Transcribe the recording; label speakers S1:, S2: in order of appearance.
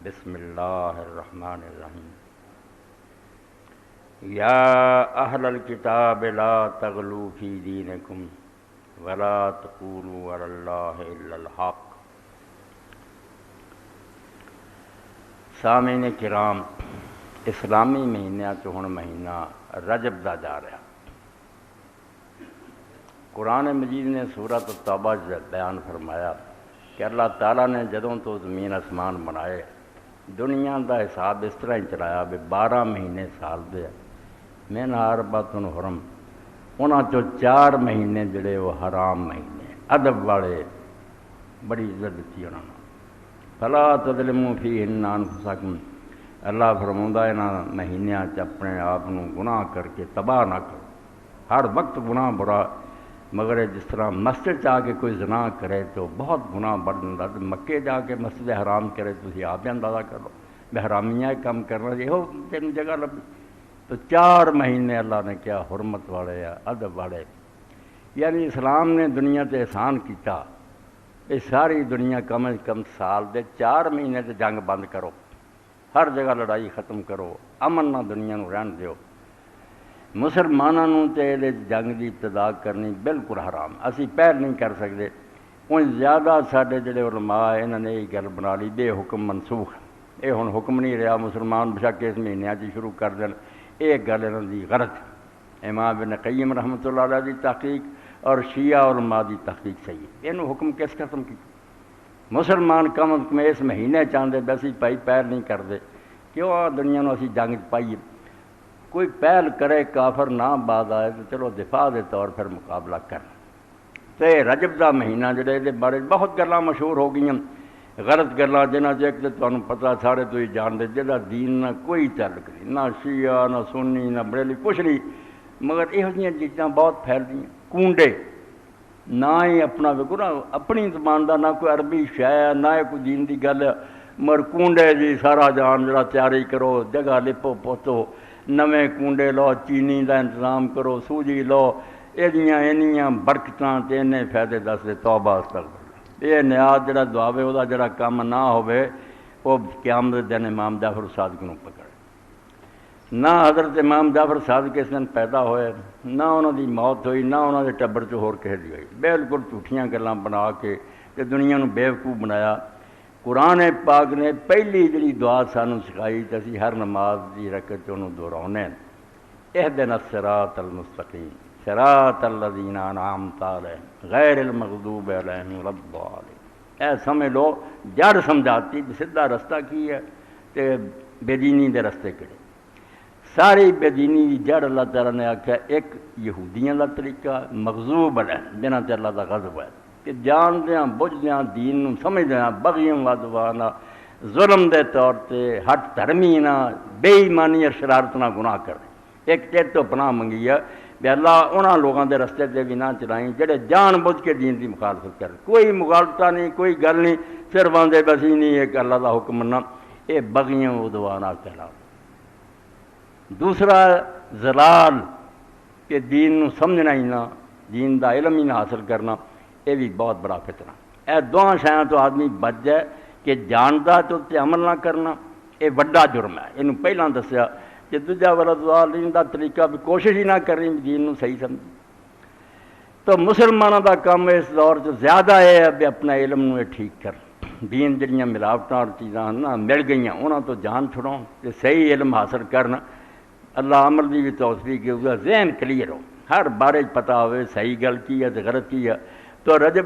S1: بسم اللہ الرحمن الرحیم یا اہل الکتاب لا تغلوا فی دینکم ولا تقولوا علی اللہ الا الحق۔ سامعین کرام، اسلامی مہینہ تو ہن مہینہ رجب دا جا رہا۔ قرآن مجید نے سورۃ التوبہ بیان فرمایا کہ اللہ تعالیٰ نے جدوں تو زمین آسمان بنائے دنیا دا حساب اس طرح ہی چلایا بھی 12 مہینے سال دے من اربعۃ حرم، انہاں چوں 4 مہینے جڑے وہ حرام مہینے ادب والے، بڑی عزت دیتی انہاں نے۔ فلا تظلموا فیہن انفسکم، اللہ فرماوندا انہاں مہینیاں چ اپنے آپ نو گناہ کر کے تباہ نہ کرو۔ ہر وقت گناہ برا، مگر جس طرح مسجد جا کے کوئی زنا کرے تو بہت گناہ بڑھ جاتا، تو مکے جا کے مسجد حرام کرے تو تسی آپ اندازہ کر لو بے حرامیاں کام کرنا یہ تین جگہ لبھی۔ تو 4 مہینے اللہ نے کیا حرمت والے ادب والے، یعنی اسلام نے دنیا تے احسان کیتا۔ یہ ساری دنیا کم از کم سال دے 4 مہینے تے جنگ بند کرو، ہر جگہ لڑائی ختم کرو، امن نہ دنیا نو رہن دیو۔ مسلمانوں تے جنگ دی ابتدا کرنی بالکل حرام، اسی پہل نہیں کر سکتے۔ ان زیادہ سارے جڑے علماء انہوں نے یہ گل بنا لی بے حکم منسوخ، یہ ہن حکم نہیں رہا، مسلمان بشک اس مہینے چ شروع کر دین، یہ گل انہوں دی غلط۔ امام ابن قیم رحمۃ اللہ علیہ دی تحقیق اور شیعہ علماء دی تحقیق صحیح ہے۔ یہ حکم کس قسم کی؟ مسلمان کم از کم اس مہینے چاہتے اسی پائی پہل نہیں کرتے، کیوں آ دنیا نو اسی جنگ پائیے؟ کوئی پہل کرے کافر نہ بعد آئے تو چلو دفاع دے طور پر مقابلہ کر۔ تو رجب دا مہینہ جڑے دے بارے بہت گلاں مشہور ہو گئی، غلط گلاں جنہاں چ ایک تو تمہیں پتہ سارے تو ہی جانتے جہاں دین نہ کوئی تعلق نہیں، نہ شیعہ نہ سنی نہ بریلی کچھ نہیں، مگر یہو جہاں چیزاں بہت پھیل رہی ہیں۔ کونڈے نہ ہی اپنا ویکو نا اپنی زبان دا، نہ کوئی عربی شاعر نہ کوئی دین دی گل، مگر کونڈے جی سارا جان جڑا تیاری کرو، جگہ لپو پوتو، نویں کنڈے لو، چینی دا انتظام کرو، سوجی لو، اینیاں برکتاں تے اینے فائدے دس دے، توبہ استغفر۔ یہ نیاز جڑا دعاوے وہ جڑا کام نہ ہوئے وہ قیامت دن امام جعفر صادق نو پکڑے۔ نہ حضرت امام جعفر صادق اس دن پیدا ہوئے، نہ انہوں دی موت ہوئی، نہ انہوں دے ٹبر چ ہور کہے دی ہوئی، بالکل جھوٹیاں گلاں بنا کے تے دنیا نو بیوقوف بنایا۔ قرآن پاک نے پہلی جڑی دعا سانوں سکھائی تے اسی ہر نماز دی رکعت انہوں دہراؤنے، اہدنا الصراط المستقیم صراط الذین انعمت علیہم غیر المغضوب علیہم ولا الضالین۔ اے سمجھ لو جڑ سمجھاتی سیدھا رستہ کی ہے تے بے دینی دے رستے کڑے۔ ساری بے دینی دی جڑ اللہ تعالیٰ نے آکھیا ایک یہودیاں دا طریقہ مغضوب علیہم جنہاں تے اللہ دا غضب ہے، کہ جاندیاں بجدیاں دین نو سمجھدیاں بغیاں وادوانا ظلم دے طور تے ہٹ دھرمینا بے ایمانی اور شرارت نہ گناہ کر ایک تیرے تو پناہ منگی ہے کہ اللہ انہاں لوگاں دے رستے تے بھی نہ چلائیں جڑے جان بوجھ کے دین دی مخالفت کر، کوئی مغالطہ نہیں، کوئی گل نہیں، صرف آندے بس ہی نہیں ایک اللہ دا حکم مننا، اے بغیاں وادوانا کہلاؤ۔ دوسرا زلال کہ دین نو سمجھنا ہی نہ، دین دا علم ہی نہ حاصل کرنا، یہ بھی بہت بڑا فتنہ۔ اے دونوں شاید تو آدمی بچ جائے کہ جانتا تو تے عمل نہ کرنا، یہ بڑا جرم ہے۔ یہ پہلاں دسیا کہ دوجا والا ضالین دا طریقہ بھی کوشش ہی نہ کرنی دین نو صحیح سمجھ۔ تو مسلمانوں دا کام اس دور چ زیادہ ہے بھی اپنا علم نو ٹھیک کر، دین جڑیاں ملاوٹاں اور چیزاں نہ مل گئیاں انہاں تو جان چھڑاؤ تے صحیح علم حاصل کرنا۔ اللہ عمل دی بھی توفیق کہ ذہن کلیئر ہو، ہر بارے پتہ ہوئے صحیح گل کی ہے تے غلط کی ہے۔ تو رجب